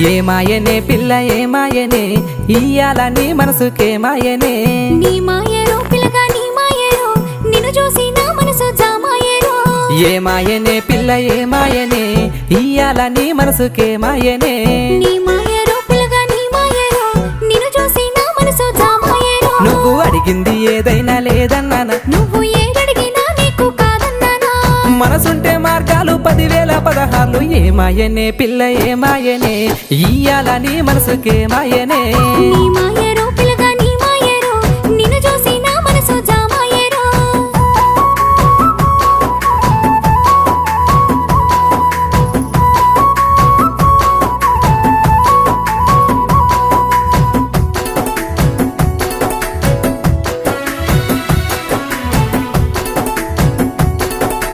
ఏమాయనే పిల్ల ఏమాయనే ఇయ్యాల నీ మనసుకేమాయనే నీ మాయరో పిల్లగా నీ మాయరో నిన్ను చూసి నా మనసు జామాయరో ఏమాయనే పిల్ల ఏమాయనే ఇయ్యాల నీ మనసుకేమాయనే నీ మాయరో పిల్లగా నీ మాయరో నిన్ను చూసి నా మనసు జామాయరో నువ్వు అడిగింది ఏదైనా లేదన్నానా నువ్వు ఏడడిగినా నీకు కాదన్నానా మనసుంటే మార్గాలు 10,000 16 ఏమాయనే పిల్ల ఏమాయనే ఇయ్యాల నీ మనసుకేమాయనే నీ మాయ